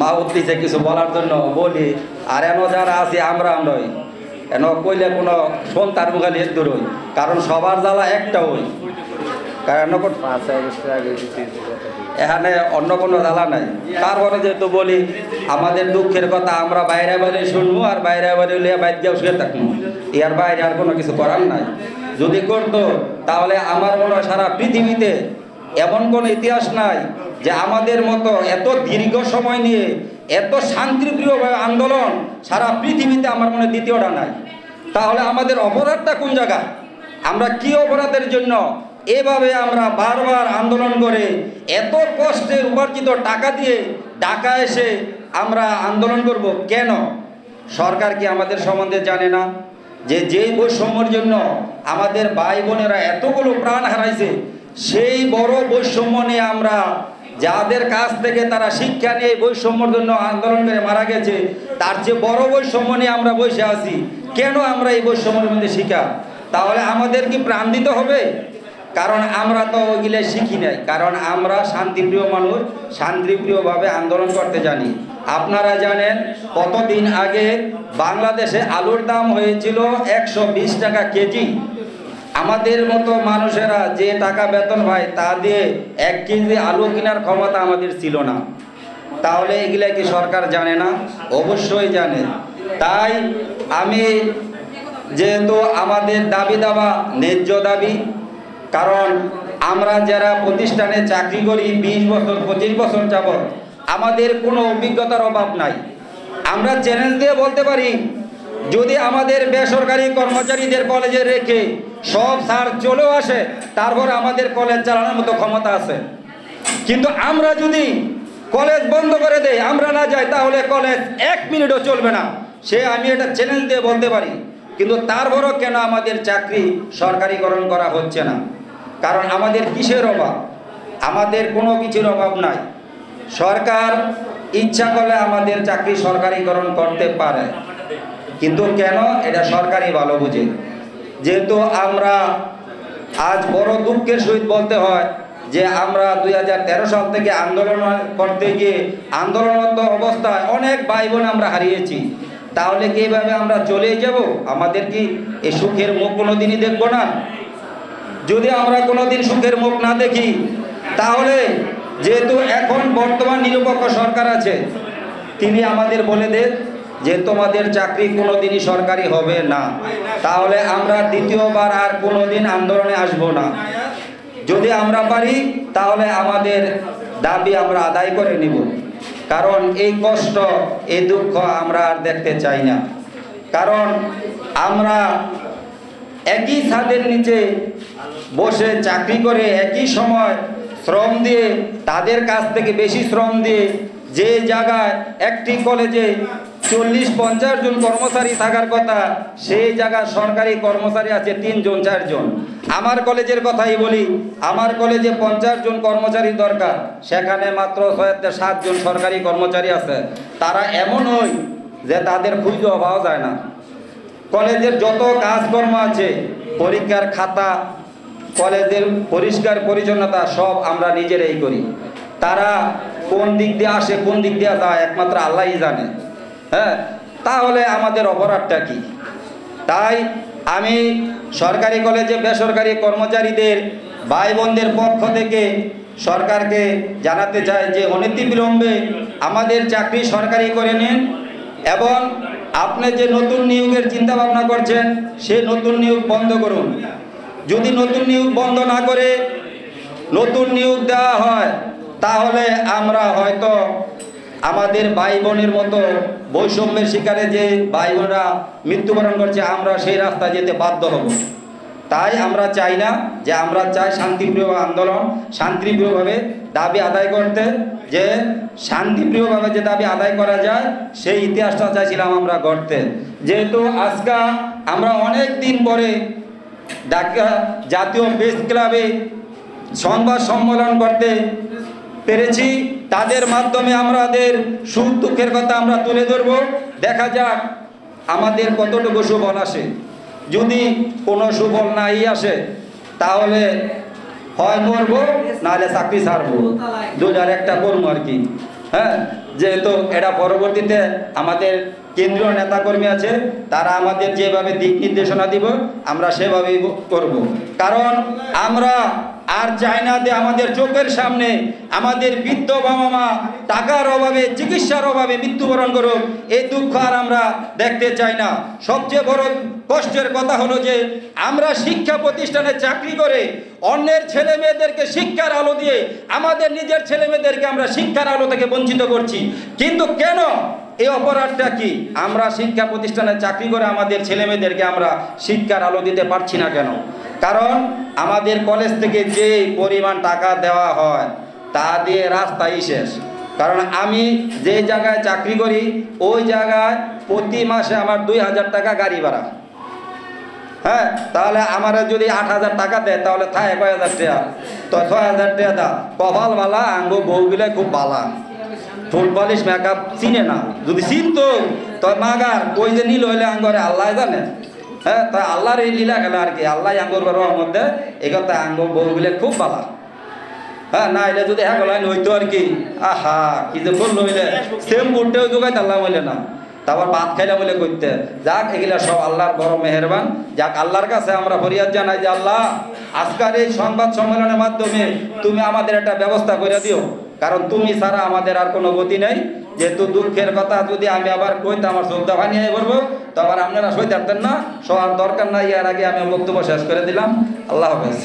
মা উঠতেছে কিছু বলার জন্য বলি, আর এন যারা আছি আমরাই এন কইলে কোনো সন্তান মুখালি দূর হই, কারণ সবার জ্বালা একটা হই, কারণ এখানে অন্য কোনো জ্বালা নাই। তারপরে যেহেতু বলি আমাদের দুঃখের কথা আমরা বাইরে বাইরে শুনবো, আর বাইরে বাইরে লিয়ে বাইরে গিয়েও শুয়ে থাকবো, এর বাইরে আর কোনো কিছু করার নাই। যদি করতো তাহলে আমার মনে হয় সারা পৃথিবীতে এমন কোনো ইতিহাস নাই যে আমাদের মতো এত দীর্ঘ সময় নিয়ে এত শান্তিপ্রিয় আন্দোলন সারা পৃথিবীতে আমার মনে দ্বিতীয়টা নাই। তাহলে আমাদের অপরাধটা কোন জায়গা? আমরা কি অপরাধের জন্য এভাবে আমরা বারবার আন্দোলন করে এত কষ্টে উপার্জিত টাকা দিয়ে ঢাকা এসে আমরা আন্দোলন করব কেন? সরকার কি আমাদের সম্বন্ধে জানে না যে যেই বৈষম্যের জন্য আমাদের ভাই বোনেরা এতগুলো প্রাণ হারাইছে, সেই বড় বৈষম্য নিয়ে আমরা যাদের কাছ থেকে তারা শিক্ষা নিয়ে বৈষম্যের জন্য আন্দোলন করে মারা গেছে, তার যে বড় বৈষম্য নিয়ে আমরা বসে আছি, কেন আমরা এই বৈষম্যের মধ্যে শিখা? তাহলে আমাদের কি প্রাণ দিতে হবে? কারণ আমরা তো ওইগুলো শিখি নাই, কারণ আমরা শান্তিপ্রিয় মানুষ, শান্তিপ্রিয়ভাবে আন্দোলন করতে জানি। আপনারা জানেন কতদিন আগে বাংলাদেশে আলুর দাম হয়েছিল 120 টাকা কেজি। আমাদের মতো মানুষেরা যে টাকা বেতন পায় তা দিয়ে 1 কেজি আলু কেনার ক্ষমতা আমাদের ছিল না। তাহলে এগুলা কি সরকার জানে না? অবশ্যই জানে। তাই আমি যেহেতু আমাদের দাবি দাবা ন্যায্য দাবি, কারণ আমরা যারা প্রতিষ্ঠানে চাকরি করি 20 বছর 25 বছর যাবত, আমাদের কোনো অভিজ্ঞতার অভাব নাই। আমরা চ্যালেঞ্জ দিয়ে বলতে পারি, যদি আমাদের বেসরকারি কর্মচারীদের কলেজে রেখে সব স্যার চলেও আসে, তারপর আমাদের কলেজ চালানোর মতো ক্ষমতা আছে। কিন্তু আমরা যদি কলেজ বন্ধ করে দেই, আমরা না যাই, তাহলে কলেজ 1 মিনিটও চলবে না। আমি এটা চ্যালেঞ্জ দিয়ে বলতে পারি। কিন্তু তারপরও কেন আমাদের চাকরি সরকারিকরণ করা হচ্ছে না? কারণ আমাদের কিসের অভাব? আমাদের কোনো কিছুর অভাব নাই। সরকার ইচ্ছা করলে আমাদের চাকরি সরকারিকরণ করতে পারে, কিন্তু কেন? এটা সরকারই ভালো বুঝে। যেহেতু আমরা আজ বড় দুঃখের সহিত বলতে হয় যে আমরা 2013 সাল থেকে আন্দোলন করতে গিয়ে আন্দোলনরত অবস্থায় অনেক ভাই বোন আমরা হারিয়েছি। তাহলে কি এইভাবে আমরা চলে যাব? আমাদের কি এই সুখের মুখ কোনোদিনই দেখব না? যদি আমরা কোনোদিন সুখের মুখ না দেখি, তাহলে যেহেতু এখন বর্তমান নিরপেক্ষ সরকার আছে, তিনি আমাদের বলে দেন যে তোমাদের চাকরি কোনোদিনই সরকারি হবে না, তাহলে আমরা দ্বিতীয়বার আর কোনোদিন আন্দোলনে আসব না। যদি আমরা পারি তাহলে আমাদের দাবি আমরা আদায় করে নিব, কারণ এই কষ্ট এই দুঃখ আমরা আর দেখতে চাই না। কারণ আমরা একই ছাদের নিচে বসে চাকরি করে একই সময় শ্রম দিয়ে, তাদের কাছ থেকে বেশি শ্রম দিয়ে, যে জায়গায় একটি কলেজে 40-50 জন কর্মচারী থাকার কথা, সেই জায়গায় সরকারি কর্মচারী আছে 3 জন 4 জন। আমার কলেজের কথাই বলি, আমার কলেজে 50 জন কর্মচারী দরকার, সেখানে মাত্র 7 জন সরকারি কর্মচারী আছে। তারা এমন হয় যে তাদের খুঁজেও পাওয়া যায় না। কলেজের যত কাজকর্ম আছে, পরীক্ষার খাতা, কলেজের পরিষ্কার পরিচ্ছন্নতা সব আমরা নিজেরাই করি। তারা কোন দিক দিয়ে আসে কোন দিক দিয়ে যায় একমাত্র আল্লাহই জানে। হ্যাঁ, তাহলে আমাদের অপরাধটা কি? তাই আমি সরকারি কলেজে বেসরকারি কর্মচারীদের ভাই বোনদের পক্ষ থেকে সরকারকে জানাতে চাই যে অনতিবিলম্বে আমাদের চাকরি সরকারি করে নিন, এবং আপনি যে নতুন নিয়োগের চিন্তা ভাবনা করছেন সেই নতুন নিয়োগ বন্ধ করুন। যদি নতুন নিয়োগ বন্ধ না করে নতুন নিয়োগ দেওয়া হয়, তাহলে আমরা হয়তো আমাদের ভাই বোনের মতো বৈষম্যের শিকারে যে ভাই বোনরা মৃত্যুবরণ করছে, আমরা সেই রাস্তায় যেতে বাধ্য হব। তাই আমরা চাই না, যে আমরা চাই শান্তিপ্রিয় আন্দোলন, শান্তিপ্রিয়ভাবে দাবি আদায় করতে, যে শান্তিপ্রিয়ভাবে যে দাবি আদায় করা যায় সেই ইতিহাসটা চাইছিলাম আমরা গড়তে। যেহেতু আজকে আমরা অনেক দিন পরে ঢাকা জাতীয় প্রেস ক্লাবে সংবাদ সম্মেলন করতে পেরেছি, তাদের মাধ্যমে আমাদের সুখ দুঃখের কথা আমরা তুলে ধরব। দেখা যাক আমাদের কতটুকু সুফল আসে। যদি কোনো সুফল নাই আসে, তাহলে হয় মরবো, নাহলে চাকরি ছাড়বো, দুটার একটা করবো আর কি। হ্যাঁ, যেহেতু এটা পরবর্তীতে আমাদের কেন্দ্রীয় নেতাকর্মী আছে, তারা আমাদের যেভাবে দিক নির্দেশনা দিব আমরা সেভাবেই করব। কারণ আমরা আর চাই না যে আমাদের চোখের সামনে আমাদের বৃদ্ধ বাবা মা টাকার অভাবে, চিকিৎসার অভাবে মৃত্যুবরণ করুক, এই দুঃখ আর আমরা দেখতে চাই না। সবচেয়ে বড় কষ্টের কথা হলো যে আমরা শিক্ষা প্রতিষ্ঠানে চাকরি করে অন্যের ছেলে মেয়েদেরকে শিক্ষার আলো দিয়ে আমাদের নিজের ছেলে মেয়েদেরকে আমরা শিক্ষার আলো থেকে বঞ্চিত করছি। কিন্তু কেন? এই অপরাধটা কি? আমরা শিক্ষা প্রতিষ্ঠানে চাকরি করে আমাদের ছেলে মেয়েদেরকে আমরা শিক্ষার আলো দিতে পারছি না কেন? কারণ আমাদের কলেজ থেকে যে পরিমাণ টাকা দেওয়া হয় তা দিয়ে রাস্তাই শেষ। কারণ আমি যে জায়গায় চাকরি করি ওই জায়গায় প্রতি মাসে আমার 2000 টাকা গাড়ি ভাড়া। হ্যাঁ, তাহলে আমার যদি 8000 টাকা দেয় তাহলে থাকে কয় হাজার টাকা? তো 6000 টাকা দা। কপাল বালা, আঙ্গো বউগুলো খুব বালা, ফুল পলিশ মেকআপ চিনে না। যদি চিনতো তো মাগার কই যে নীল হইলে আঙ্গরে আল্লাহ জানে। হ্যাঁ, তাই আল্লাহর এই লীলা খেলা আর কি, আল্লাহ আঙ্গুর মধ্যে এই কথা আঙ্গুর বউগুলো খুব বালা। হ্যাঁ, না এলে যদি হ্যাঁ গলায় হইতো আর কি, আহা কি যে করলো হইলে সেম করতেও যোগাই আল্লাহ হইলে না, তারপর ভাত খাইলাম বলে করতে। যাক, এগুলা সব আল্লাহর বড় মেহেরবান। যাক, আল্লাহর কাছে আমরা ফরিয়াদ জানাই যে আল্লাহ আজকের এই সংবাদ সম্মেলনের মাধ্যমে তুমি আমাদের একটা ব্যবস্থা করে দিও, কারণ তুমি ছাড়া আমাদের আর কোনো গতি নেই। যেহেতু দুঃখের কথা যদি আমি আবার কইতে আমার শ্রদ্ধা ভানিয়ে বলবো, তো আবার আপনারা সইতে পারতেন না, সবার দরকার নাই। এর আগে আমি বক্তব্য শেষ করে দিলাম। আল্লাহ হাফেজ।